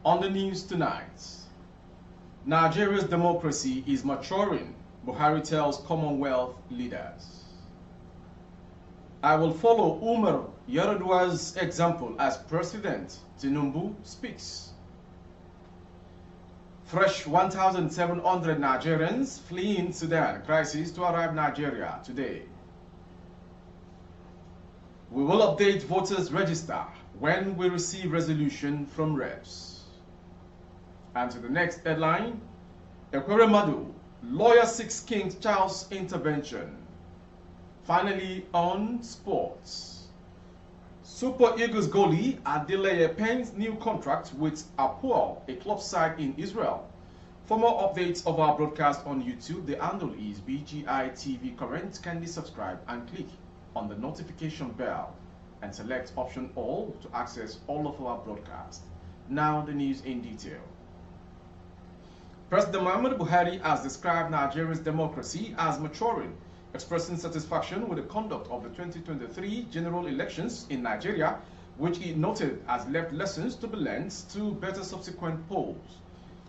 On the news tonight, Nigeria's democracy is maturing, Buhari tells Commonwealth leaders. I will follow Umar Yar'Adua's example as president, Tinubu speaks. Fresh 1,700 Nigerians fleeing Sudan crisis to arrive Nigeria today. We will update voters register when we receive resolution from reps. And to the next headline, Ekweremadu, lawyer seeks King Charles intervention. Finally, on sports. Super Eagles goalie Adeleye pens new contract with Apoel, a club side in Israel. For more updates of our broadcast on YouTube, the handle is BGI TV Current. Kindly subscribe and click on the notification bell and select option all to access all of our broadcasts. Now the news in detail. President Muhammadu Buhari has described Nigeria's democracy as maturing, expressing satisfaction with the conduct of the 2023 general elections in Nigeria, which he noted has left lessons to be learned to better subsequent polls.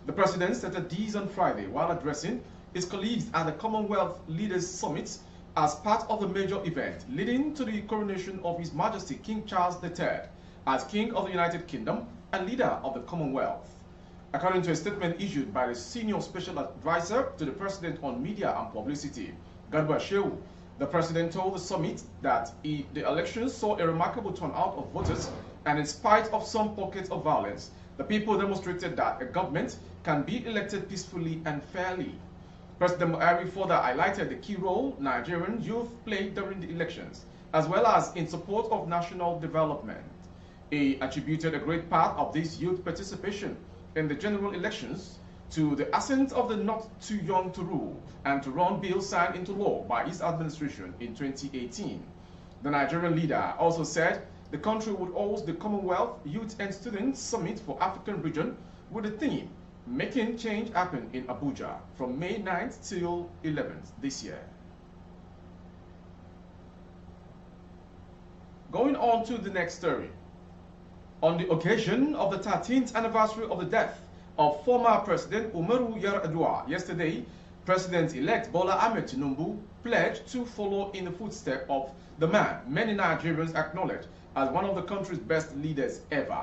The president stated these on Friday while addressing his colleagues at the Commonwealth Leaders Summit as part of the major event leading to the coronation of His Majesty King Charles III as King of the United Kingdom and leader of the Commonwealth. According to a statement issued by the Senior Special Advisor to the President on Media and Publicity, Garba Shehu, the President told the summit that the elections saw a remarkable turnout of voters, and in spite of some pockets of violence, the people demonstrated that a government can be elected peacefully and fairly. President Buhari further highlighted the key role Nigerian youth played during the elections, as well as in support of national development. He attributed a great part of this youth participation in the general elections to the ascent of the not too young to rule and to run bill signed into law by his administration in 2018. The Nigerian leader also said the country would host the Commonwealth Youth and Students Summit for African Region with the theme Making Change Happen in Abuja from May 9th till 11th this year. Going on to the next story. On the occasion of the 13th anniversary of the death of former President Umaru Yar'Adua yesterday, President-elect Bola Ahmed Tinubu pledged to follow in the footsteps of the man many Nigerians acknowledge as one of the country's best leaders ever.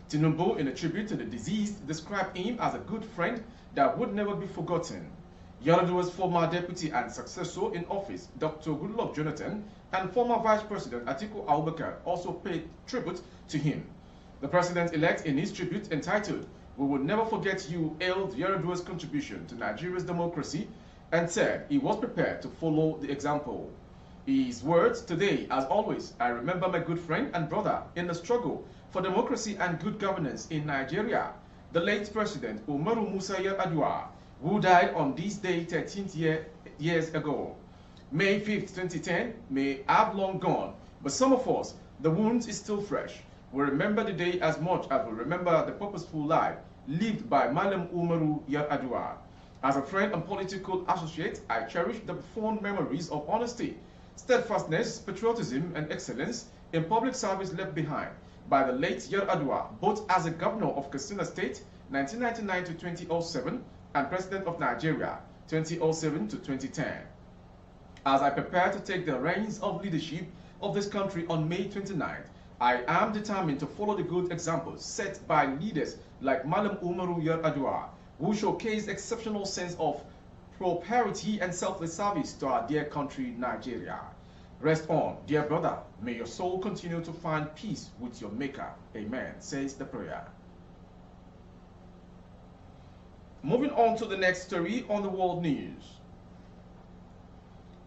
Tinubu, in a tribute to the deceased, described him as a good friend that would never be forgotten. Yar'Adua's former deputy and successor in office, Dr. Goodluck Jonathan, and former Vice President Atiku Abubakar also paid tribute to him. The president-elect, in his tribute entitled "We Will Never Forget You," hailed Yar'Adua's contribution to Nigeria's democracy and said he was prepared to follow the example. His words today, as always, I remember my good friend and brother in the struggle for democracy and good governance in Nigeria, the late President Umaru Musa Yar'Adua, who died on this day 13 years ago. May 5th, 2010 may have long gone, but some of us, the wound is still fresh. We remember the day as much as we remember the purposeful life lived by Malam Umaru Yar'Adua. As a friend and political associate, I cherish the fond memories of honesty, steadfastness, patriotism, and excellence in public service left behind by the late Yar'Adua, both as a governor of Katsina State 1999 to 2007 and President of Nigeria 2007 to 2010. As I prepare to take the reins of leadership of this country on May 29th, I am determined to follow the good examples set by leaders like Malam Umaru Yar'Adua, who showcased exceptional sense of propriety and selfless service to our dear country, Nigeria. Rest on, dear brother. May your soul continue to find peace with your Maker. Amen, says the prayer. Moving on to the next story on the world news.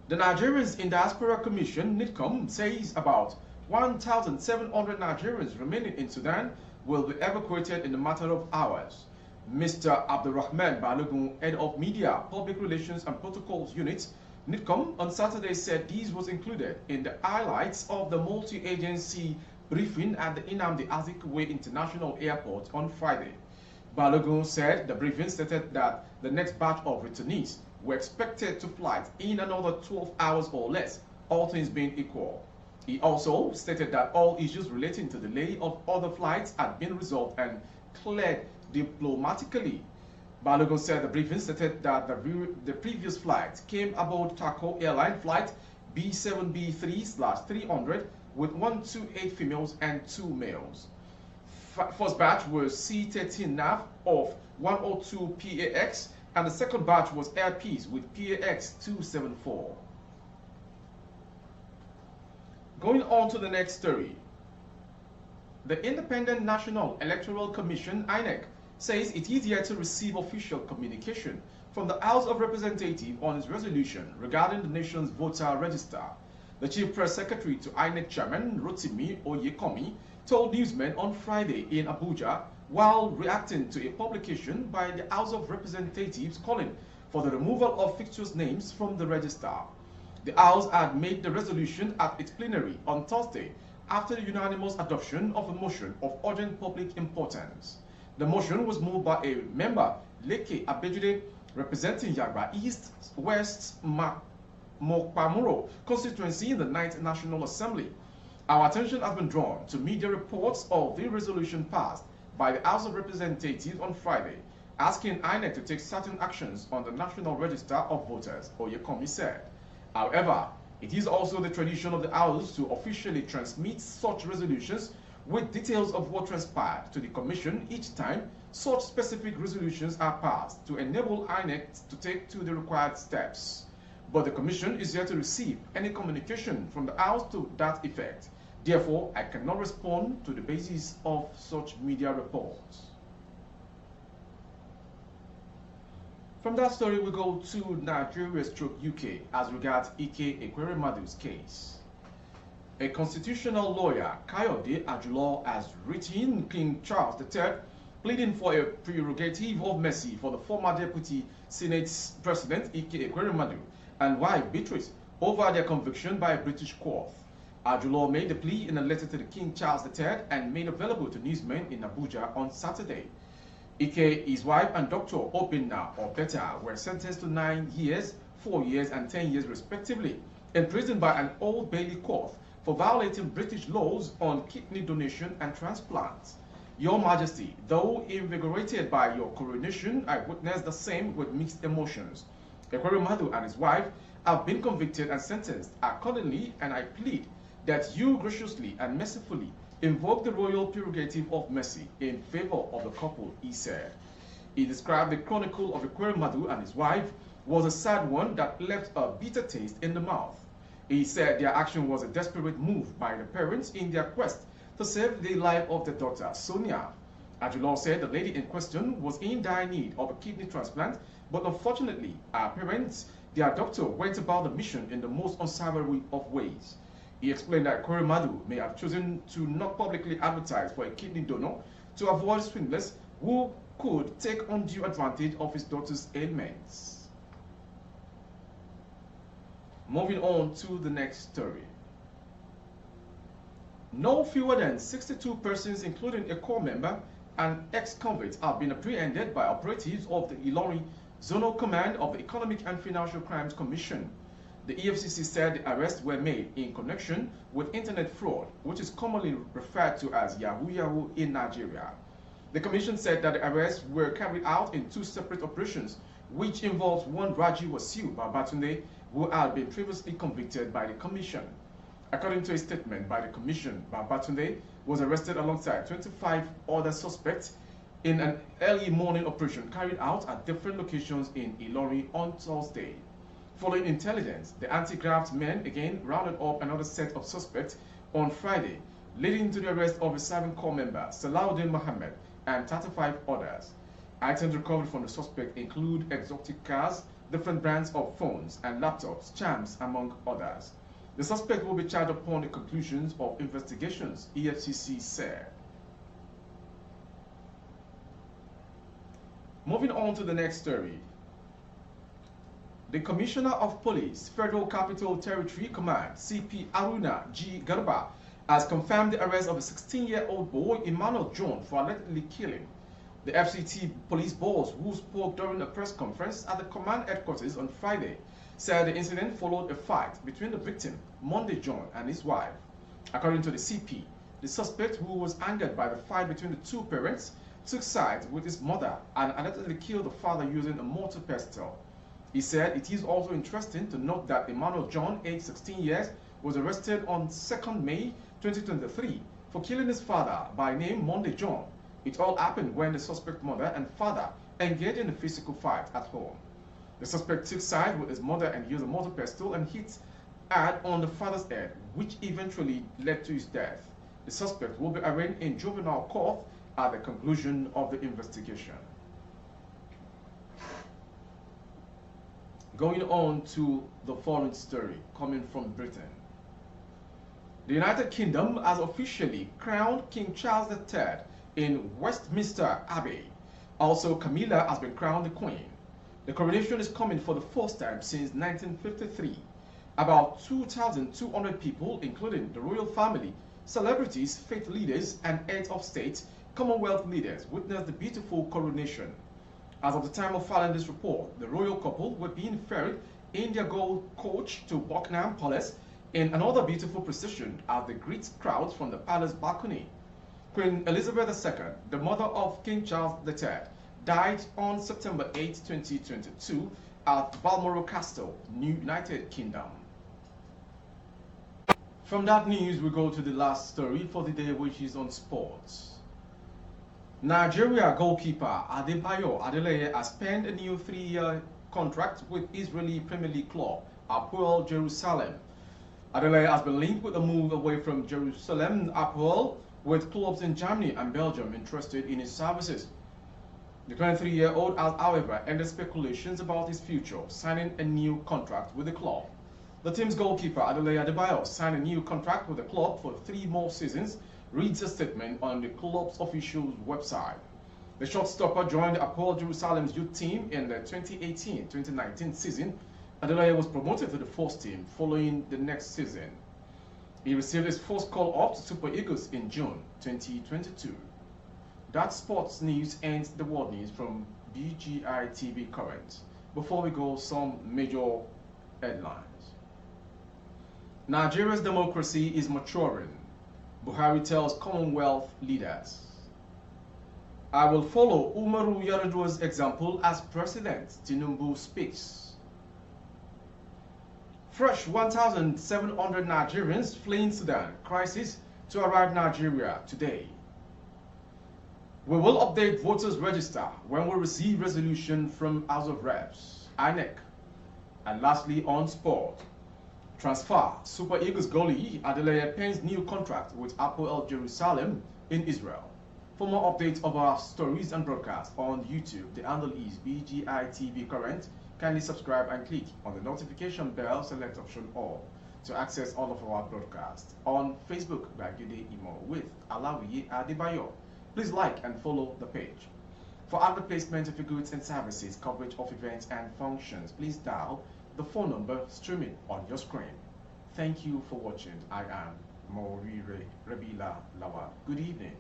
The Nigerians in Diaspora Commission, NIDCOM, says about 1,700 Nigerians remaining in Sudan will be evacuated in a matter of hours. Mr. Abdurrahman Balogun, head of Media, Public Relations and Protocols Unit, NIDCOM, on Saturday said these was included in the highlights of the multi-agency briefing at the Nnamdi Azikiwe International Airport on Friday. Balogun said the briefing stated that the next batch of returnees were expected to flight in another 12 hours or less, all things being equal. He also stated that all issues relating to the delay of other flights had been resolved and cleared diplomatically. Balogun said the briefing stated that the previous flight came aboard Taco Airline flight B7B3/300 with 128 females and 2 males. First batch was C-13 nav of 102 PAX, and the second batch was Air Peace with PAX 274. Going on to the next story. The Independent National Electoral Commission, INEC, says it is yet to receive official communication from the House of Representatives on its resolution regarding the nation's voter register. The Chief Press Secretary to INEC Chairman Rotimi Oyekomi told newsmen on Friday in Abuja while reacting to a publication by the House of Representatives calling for the removal of fixtures names from the register. The House had made the resolution at its plenary on Thursday after the unanimous adoption of a motion of urgent public importance. The motion was moved by a member, Leke Abejude, representing Yagba East West Mokpamuro constituency in the 9th National Assembly. Our attention has been drawn to media reports of the resolution passed by the House of Representatives on Friday, asking INEC to take certain actions on the National Register of Voters, Oyekomi said. However, it is also the tradition of the House to officially transmit such resolutions with details of what transpired to the Commission each time such specific resolutions are passed to enable INEC to take the required steps. But the Commission is yet to receive any communication from the House to that effect. Therefore, I cannot respond to the basis of such media reports. From that story, we go to Nigeria/UK as regards Ekweremadu's case. A constitutional lawyer, Kayode Ajulo, has written King Charles III pleading for a prerogative of mercy for the former Deputy Senate President Ekweremadu and wife Beatrice over their conviction by a British court. Ajulo made the plea in a letter to the King Charles III and made available to newsmen in Abuja on Saturday. Ike, his wife, and Dr. Obinna Obeta were sentenced to 9 years, 4 years, and 10 years respectively, imprisoned by an Old Bailey court for violating British laws on kidney donation and transplants. Your Majesty, though invigorated by your coronation, I witnessed the same with mixed emotions. Ekweremadu and his wife have been convicted and sentenced accordingly, and I plead that you graciously and mercifully invoke the royal prerogative of mercy in favor of the couple, he said. He described the chronicle of Ekweremadu and his wife was a sad one that left a bitter taste in the mouth. He said their action was a desperate move by the parents in their quest to save the life of their daughter, Sonia. Ajulo said the lady in question was in dire need of a kidney transplant, but unfortunately, her parents, their doctor, went about the mission in the most unsavory of ways. He explained that Ekweremadu may have chosen to not publicly advertise for a kidney donor to avoid swindlers who could take undue advantage of his daughter's ailments. Moving on to the next story. No fewer than 62 persons, including a corps member and ex-convicts, have been apprehended by operatives of the Ilorin Zonal Command of the Economic and Financial Crimes Commission. The EFCC said the arrests were made in connection with internet fraud, which is commonly referred to as Yahoo Yahoo in Nigeria. The commission said that the arrests were carried out in 2 separate operations, which involved one Raji Wasiu Babatunde, who had been previously convicted by the commission. According to a statement by the commission, Babatunde was arrested alongside 25 other suspects in an early morning operation carried out at different locations in Ilorin on Thursday. Following intelligence, the anti-graft men again rounded up another set of suspects on Friday, leading to the arrest of a serving corps member, Salahuddin Mohammed, and 35 others. Items recovered from the suspect include exotic cars, different brands of phones and laptops, charms, among others. The suspect will be charged upon the conclusions of investigations, EFCC said. Moving on to the next story. The Commissioner of Police, Federal Capital Territory Command, CP Aruna G. Garba, has confirmed the arrest of a 16-year-old boy, Emmanuel John, for allegedly killing. The FCT police boss, who spoke during a press conference at the command headquarters on Friday, said the incident followed a fight between the victim, Monday John, and his wife. According to the CP, the suspect, who was angered by the fight between the two parents, took sides with his mother and allegedly killed the father using a mortar pestle. He said it is also interesting to note that Emmanuel John, aged 16 years, was arrested on 2nd May 2023 for killing his father by name Monday John. It all happened when the suspect mother and father engaged in a physical fight at home. The suspect took side with his mother and used a mortar pestle and hit her on the father's head, which eventually led to his death. The suspect will be arraigned in juvenile court at the conclusion of the investigation. Going on to the foreign story coming from Britain. The United Kingdom has officially crowned King Charles III in Westminster Abbey. Also, Camilla has been crowned the Queen. The coronation is coming for the first time since 1953. About 2,200 people, including the royal family, celebrities, faith leaders, and heads of state, Commonwealth leaders, witnessed the beautiful coronation. As of the time of filing this report, the royal couple were being ferried in their gold coach to Buckingham Palace in another beautiful procession as they greet crowds from the palace balcony. Queen Elizabeth II, the mother of King Charles III, died on September 8, 2022 at Balmoral Castle, United Kingdom. From that news, we go to the last story for the day, which is on sports. Nigeria goalkeeper Adebayo Adeleye has penned a new 3-year contract with Israeli Premier League club Hapoel Jerusalem. Adeleye has been linked with a move away from Jerusalem Hapoel, with clubs in Germany and Belgium interested in his services. The 23-year-old has, however, ended speculations about his future, signing a new contract with the club. The team's goalkeeper Adeleye Adebayo signed a new contract with the club for 3 more seasons, reads a statement on the club's official website. The shortstopper joined Hapoel Jerusalem's youth team in the 2018-2019 season. Adeleye was promoted to the first team following the next season. He received his first call-up to Super Eagles in June 2022. That sports news ends the world news from BGI TV Current. Before we go, some major headlines. Nigeria's democracy is maturing, Buhari tells Commonwealth leaders. I will follow Umaru Yar'Adua's example as President, Tinubu speaks. Fresh 1,700 Nigerians fleeing Sudan crisis to arrive Nigeria today. We will update voters register when we receive resolution from House of Reps, INEC. And lastly, on sport. Transfer Super Eagles goalie Adeleye pens new contract with Hapoel Jerusalem in Israel. For more updates of our stories and broadcasts on YouTube, the handle is BGI TV Current. Kindly subscribe and click on the notification bell, select option all to access all of our broadcasts. On Facebook, Bagide Imo with Alawiye Adebayo. Please like and follow the page. For advertisement of your goods and services, coverage of events and functions, please dial the phone number streaming on your screen. Thank you for watching. I am Maurire Rabila Lawal. Good evening.